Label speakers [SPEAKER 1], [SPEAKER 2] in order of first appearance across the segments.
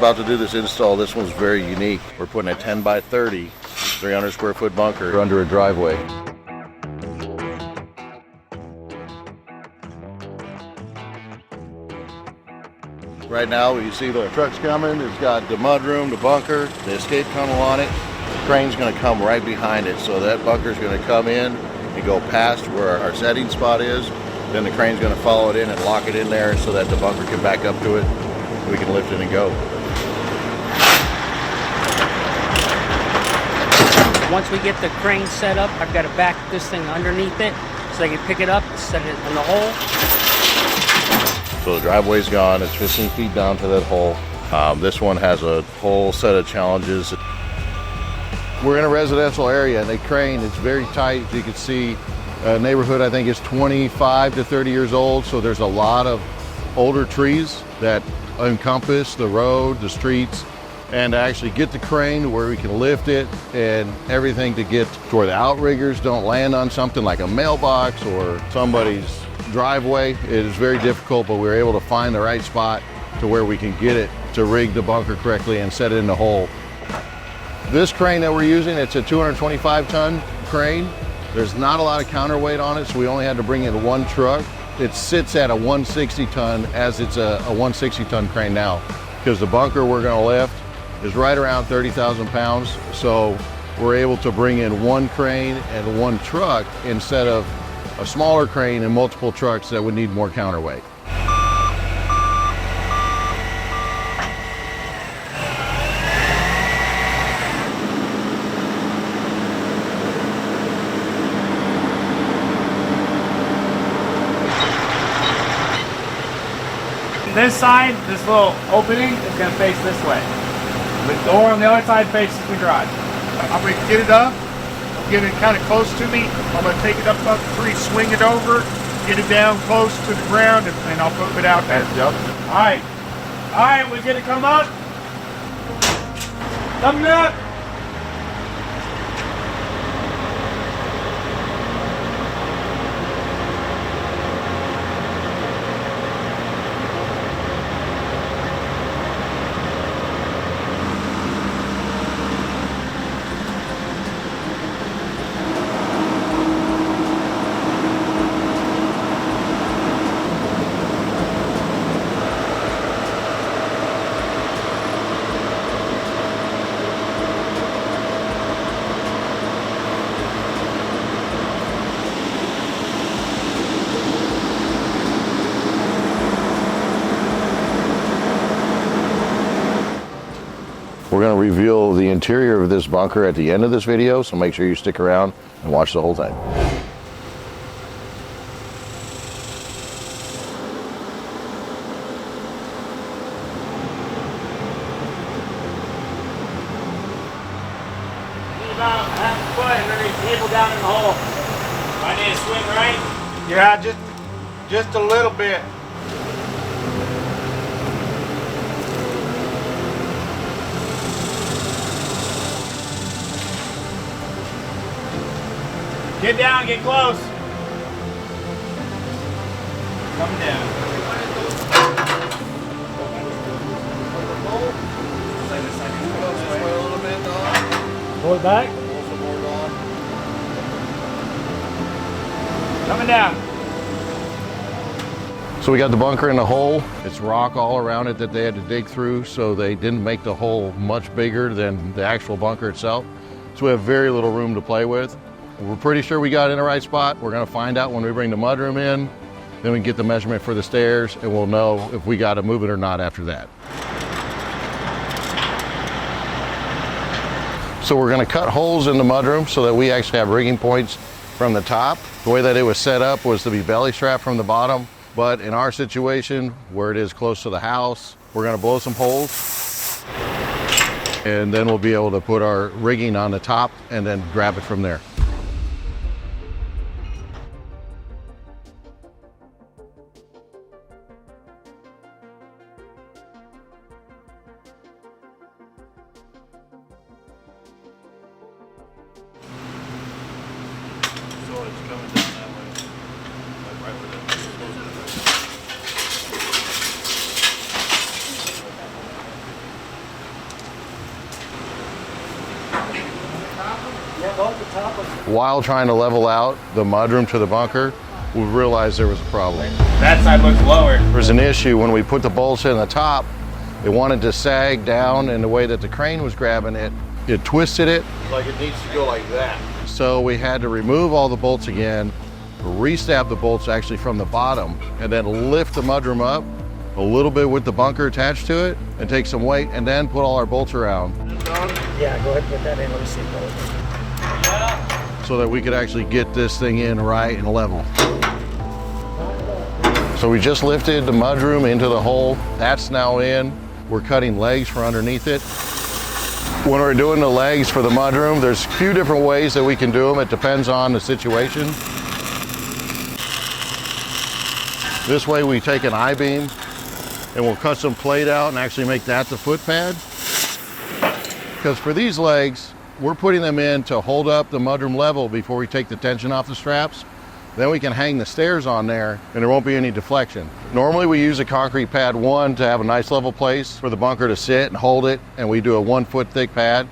[SPEAKER 1] about to do this install, this one's very unique. We're putting a 10 by 30, 300 square foot bunker under a driveway. Right now, you see the truck's coming. It's got the mudroom, the bunker, the escape tunnel on it. The crane's going to come right behind it, so that bunker's going to come in and go past where our setting spot is. Then the crane's going to follow it in and lock it in there so that the bunker can back up to it. We can lift it and go.
[SPEAKER 2] Once we get the crane set up, I've got to back this thing underneath it so I can pick it up and set it in the hole.
[SPEAKER 1] So the driveway's gone. It's 15 feet down to that hole. This one has a whole set of challenges. We're in a residential area, and the crane is very tight. As you can see, neighborhood I think is 25 to 30 years old, so there's a lot of older trees that encompass the road, the streets, and to actually get the crane to where we can lift it and everything to get to where the outriggers don't land on something like a mailbox or somebody's driveway. It is very difficult, but we were able to find the right spot to where we can get it to rig the bunker correctly and set it in the hole. This crane that we're using, it's a 225 ton crane. There's not a lot of counterweight on it, so we only had to bring in one truck. It sits at a 160 ton as it's a 160 ton crane now, because the bunker we're going to lift is right around 30,000 pounds. So we're able to bring in one crane and one truck instead of a smaller crane and multiple trucks that would need more counterweight.
[SPEAKER 3] This side, this little opening is going to face this way. The door on the other side faces the garage.
[SPEAKER 4] I'm going to get it up, get it kind of close to me. I'm going to take it up the tree, swing it over, get it down close to the ground, and I'll put it out there.
[SPEAKER 1] Yep.
[SPEAKER 4] All right, we're going to come up. Coming up.
[SPEAKER 1] We're going to reveal the interior of this bunker at the end of this video, so make sure you stick around and watch the whole thing.
[SPEAKER 2] About half a foot and then they table down in the hole. I need to swing right.
[SPEAKER 4] Yeah, just a little bit.
[SPEAKER 3] Get down, get close. Coming down. Pull it back. Coming down.
[SPEAKER 1] So we got the bunker in the hole. It's rock all around it that they had to dig through, so they didn't make the hole much bigger than the actual bunker itself. So we have very little room to play with. We're pretty sure we got it in the right spot. We're going to find out when we bring the mudroom in. Then we can get the measurement for the stairs, and we'll know if we got to move it or not after that. So we're going to cut holes in the mudroom so that we actually have rigging points from the top. The way that it was set up was to be belly strapped from the bottom, but in our situation, where it is close to the house, we're going to blow some holes, and then we'll be able to put our rigging on the top and then grab it from there. While trying to level out the mudroom to the bunker, we realized there was a problem.
[SPEAKER 3] That side looks lower.
[SPEAKER 1] There was an issue when we put the bolts in the top. It wanted to sag down in the way that the crane was grabbing it. It twisted it like it needs to go like that. So we had to remove all the bolts again, re-stab the bolts actually from the bottom, and then lift the mudroom up a little bit with the bunker attached to it and take some weight and then put all our bolts around.
[SPEAKER 2] Yeah, go ahead and put that in. Let me see.
[SPEAKER 1] So that we could actually get this thing in right and level. So we just lifted the mudroom into the hole. That's now in. We're cutting legs for underneath it. When we're doing the legs for the mudroom, there's a few different ways that we can do them. It depends on the situation. This way we take an I-beam and we'll cut some plate out and actually make that the foot pad. Because for these legs, we're putting them in to hold up the mudroom level before we take the tension off the straps. Then we can hang the stairs on there and there won't be any deflection. Normally we use a concrete pad 1 to have a nice level place for the bunker to sit and hold it, and we do a 1 foot thick pad.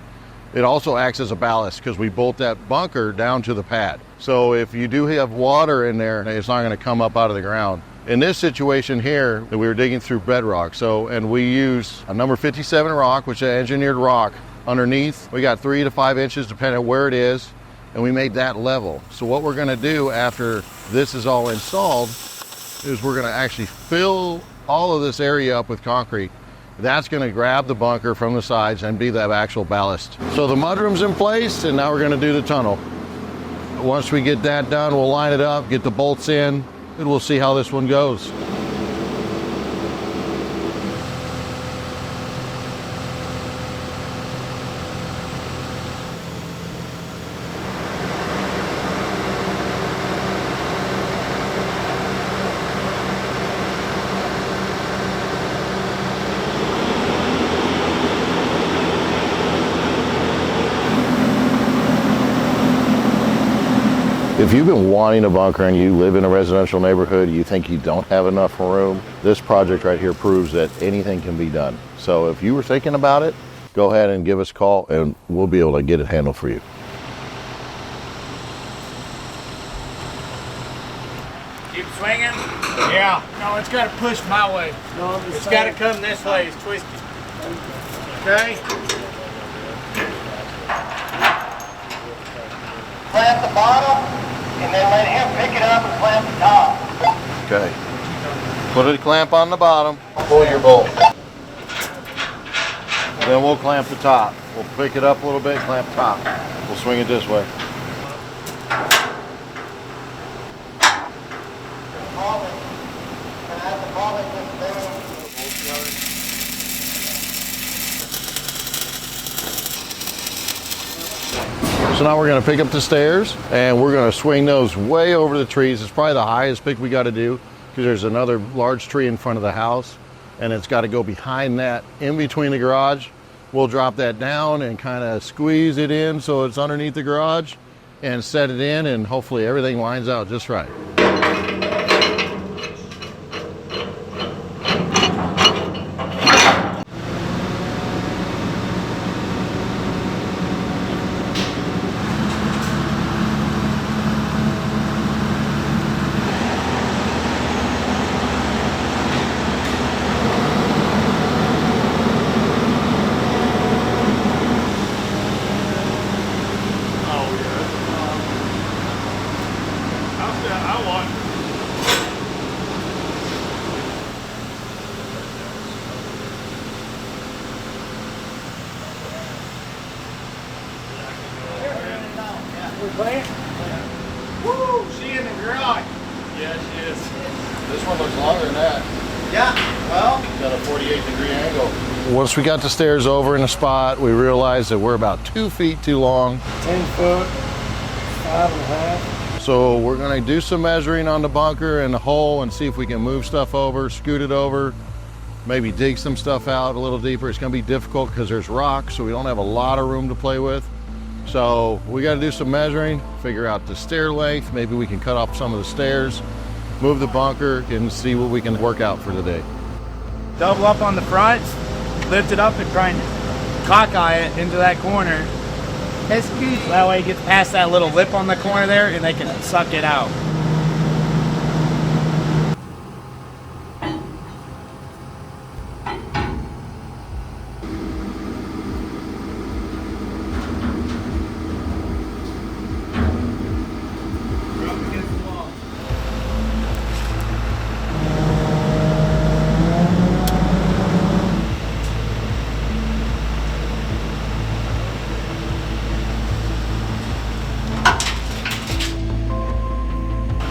[SPEAKER 1] It also acts as a ballast because we bolt that bunker down to the pad. So if you do have water in there, it's not going to come up out of the ground. In this situation here, we were digging through bedrock, and we use a number 57 rock, which is an engineered rock. Underneath, we got 3 to 5 inches depending on where it is, and we made that level. So what we're gonna do after this is all installed is we're gonna actually fill all of this area up with concrete. That's gonna grab the bunker from the sides and be that actual ballast. So the mudroom's in place, and now we're gonna do the tunnel. Once we get that done, we'll line it up, get the bolts in, and we'll see how this one goes. If you've been wanting a bunker and you live in a residential neighborhood, you think you don't have enough room, this project right here proves that anything can be done. So if you were thinking about it, go ahead and give us a call and we'll be able to get it handled for you.
[SPEAKER 3] Keep swinging? Yeah. No, it's got to push my way.
[SPEAKER 2] No,
[SPEAKER 3] It's got to come this way. It's twisted.
[SPEAKER 4] Okay?
[SPEAKER 5] Clamp the bottom, and then let him pick it up and clamp the top.
[SPEAKER 1] Okay. Put a clamp on the bottom, pull your bolt. Then we'll clamp the top. We'll pick it up a little bit, clamp top. We'll swing it this way. So now we're going to pick up the stairs and we're going to swing those way over the trees. It's probably the highest pick we got to do because there's another large tree in front of the house and it's got to go behind that in between the garage. We'll drop that down and kind of squeeze it in so it's underneath the garage and set it in, and hopefully everything lines out just right.
[SPEAKER 4] Woo! She in the garage.
[SPEAKER 3] Yeah, she is.
[SPEAKER 1] This one looks longer than that.
[SPEAKER 4] Yeah, well.
[SPEAKER 1] It's got a 48-degree angle. Once we got the stairs over in a spot, we realized that we're about 2 feet too long.
[SPEAKER 2] 10 foot, 5.5.
[SPEAKER 1] So we're gonna do some measuring on the bunker and the hole and see if we can move stuff over, scoot it over, maybe dig some stuff out a little deeper. It's gonna be difficult because there's rock, so we don't have a lot of room to play with. So we gotta do some measuring, figure out the stair length. Maybe we can cut off some of the stairs, move the bunker, and see what we can work out for today.
[SPEAKER 3] Double up on the front, lift it up and try and cockeye it into that corner. pesky. So that way it gets past that little lip on the corner there and they can suck it out.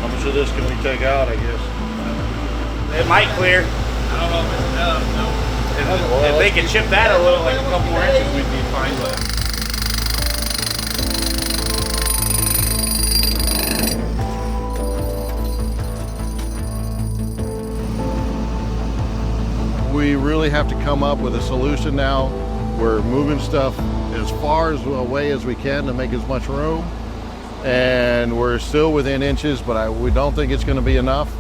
[SPEAKER 1] How much of this can we take out, I guess?
[SPEAKER 3] It might clear. I don't know if it's enough. No. If they could chip that a little, like a couple more inches, we'd be fine with it.
[SPEAKER 1] We really have to come up with a solution now. We're moving stuff as far away as we can to make as much room. And we're still within inches, but we don't think it's going to be enough.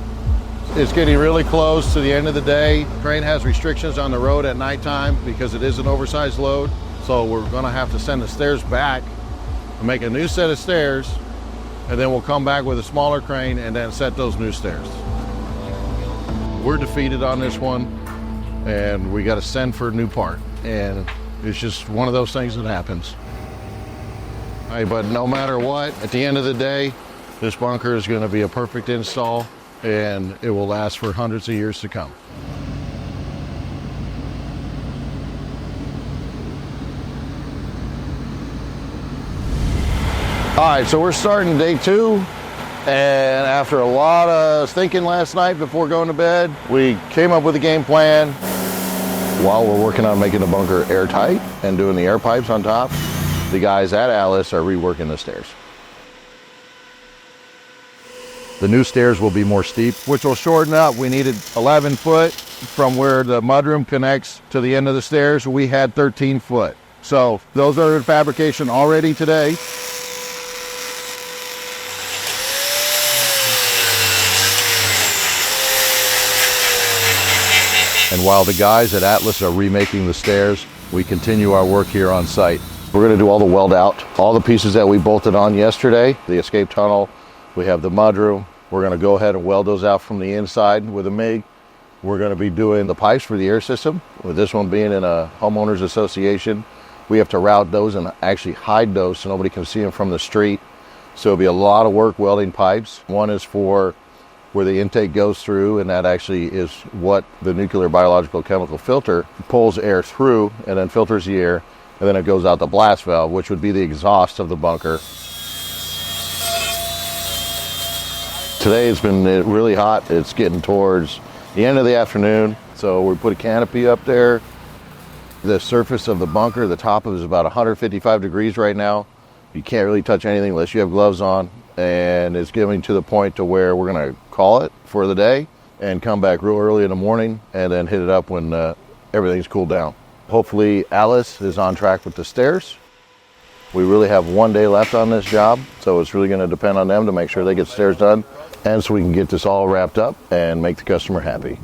[SPEAKER 1] It's getting really close to the end of the day. Crane has restrictions on the road at nighttime because it is an oversized load. So we're going to have to send the stairs back and make a new set of stairs. And then we'll come back with a smaller crane and then set those new stairs. We're defeated on this one, and we got to send for a new part. And it's just one of those things that happens. But no matter what, at the end of the day, this bunker is going to be a perfect install, and it will last for hundreds of years to come. All right, so we're starting day 2, and after a lot of thinking last night before going to bed, we came up with a game plan. While we're working on making the bunker airtight and doing the air pipes on top, the guys at Alice are reworking the stairs. The new stairs will be more steep, which will shorten up. We needed 11 foot from where the mudroom connects to the end of the stairs. We had 13 foot. So those are in fabrication already today. And while the guys at Atlas are remaking the stairs, we continue our work here on site. We're going to do all the weld out, all the pieces that we bolted on yesterday, the escape tunnel, we have the mudroom. We're going to go ahead and weld those out from the inside with a MIG. We're going to be doing the pipes for the air system. With this one being in a homeowners association, we have to route those and actually hide those so nobody can see them from the street. So it'll be a lot of work welding pipes. One is for where the intake goes through, and that actually is what the nuclear biological chemical filter pulls air through and then filters the air, and then it goes out the blast valve, which would be the exhaust of the bunker. Today it's been really hot. It's getting towards the end of the afternoon, so we put a canopy up there. The surface of the bunker, the top of it is about 155 degrees right now. You can't really touch anything unless you have gloves on, and it's getting to the point to where we're going to call it for the day and come back real early in the morning and then hit it up when everything's cooled down. Hopefully Alice is on track with the stairs. We really have one day left on this job, so it's really going to depend on them to make sure they get stairs done, and so we can get this all wrapped up and make the customer happy.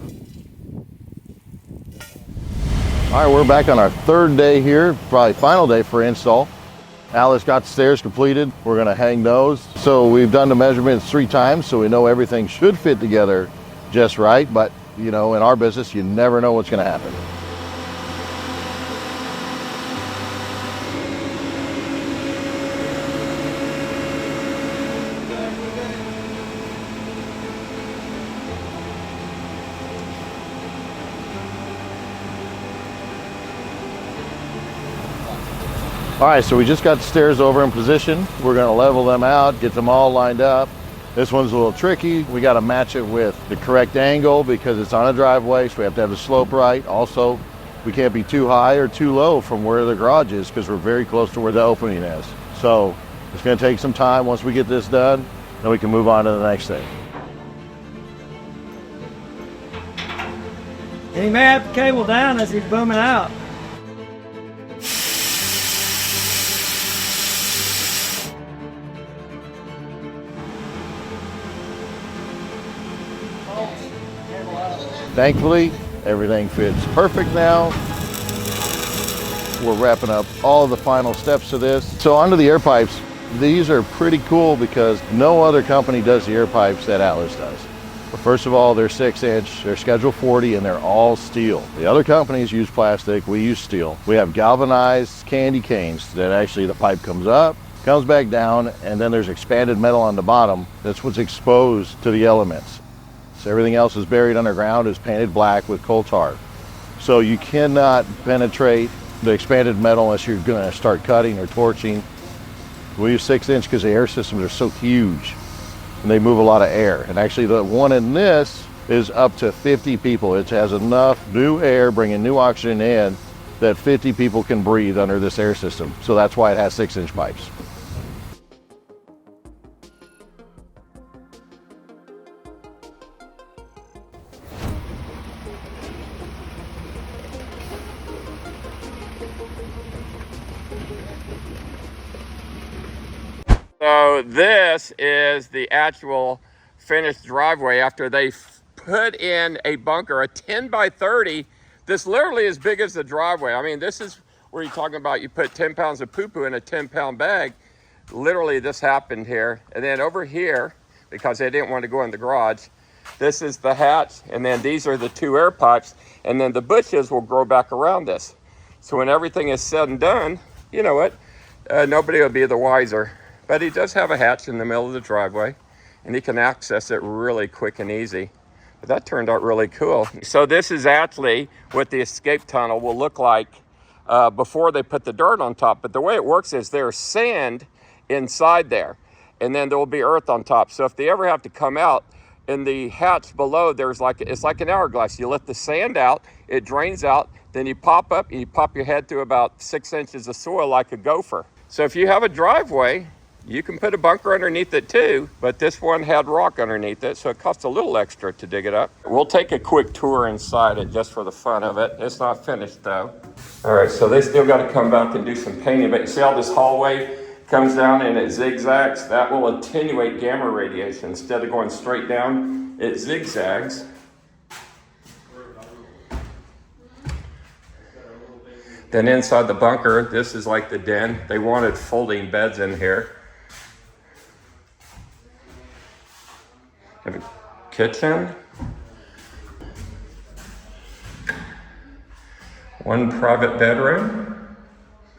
[SPEAKER 1] All right, we're back on our third day here, probably final day for install. Alice got the stairs completed. We're going to hang those. So we've done the measurements 3 times, so we know everything should fit together just right, but you know, in our business, you never know what's going to happen. All right, so we just got the stairs over in position. We're gonna level them out, get them all lined up. This one's a little tricky. We gotta match it with the correct angle because it's on a driveway, so we have to have the slope right. Also, we can't be too high or too low from where the garage is because we're very close to where the opening is. So it's gonna take some time. Once we get this done, then we can move on to the next thing.
[SPEAKER 2] He may have the cable down as he's booming out.
[SPEAKER 1] Thankfully, everything fits perfect now. we're wrapping up all of the final steps to this. So onto the air pipes. These are pretty cool because no other company does the air pipes that Atlas does. But first of all, they're 6-inch, they're Schedule 40, and they're all steel. The other companies use plastic, we use steel. We have galvanized candy canes that actually the pipe comes up, comes back down, and then there's expanded metal on the bottom. That's what's exposed to the elements. So everything else is buried underground, is painted black with coal tar. So you cannot penetrate the expanded metal unless you're gonna start cutting or torching. We use 6-inch because the air systems are so huge and they move a lot of air. And actually the one in this is up to 50 people. It has enough new air, bringing new oxygen in, that 50 people can breathe under this air system. So that's why it has 6-inch pipes.
[SPEAKER 6] So this is the actual finished driveway after they put in a bunker, a 10 by 30. This literally as big as the driveway. I mean, this is where you're talking about you put 10 pounds of poo-poo in a 10-pound bag. Literally this happened here. And then over here, because they didn't want to go in the garage, this is the hatch, and then these are the 2 air pipes, and then the bushes will grow back around this. So when everything is said and done, you know what? Nobody will be the wiser. But he does have a hatch in the middle of the driveway, and he can access it really quick and easy. But that turned out really cool. So this is actually what the escape tunnel will look like before they put the dirt on top. But the way it works is there's sand inside there, and then there will be earth on top. So if they ever have to come out, in the hatch below, it's like an hourglass. You let the sand out, it drains out, then you pop up and you pop your head through about 6 inches of soil like a gopher. So if you have a driveway, you can put a bunker underneath it too, but this one had rock underneath it, so it costs a little extra to dig it up. We'll take a quick tour inside it just for the fun of it. It's not finished though. All right, so they still got to come back and do some painting, but you see how this hallway comes down and it zigzags? That will attenuate gamma radiation. Instead of going straight down, it zigzags. Then inside the bunker, this is like the den. They wanted folding beds in here. Have a kitchen. One private bedroom.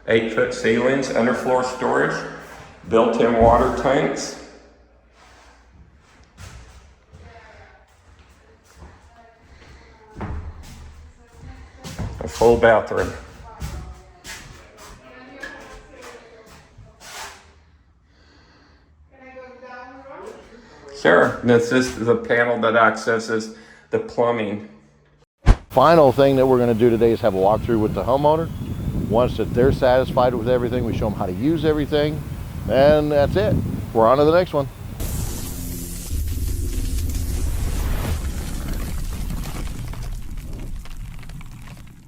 [SPEAKER 6] 8-foot ceilings, underfloor storage, built-in water tanks. A full bathroom. Sure, this is the panel that accesses the plumbing.
[SPEAKER 1] Final thing that we're going to do today is have a walkthrough with the homeowner. Once that they're satisfied with everything, we show them how to use everything, and that's it. We're on to the next one.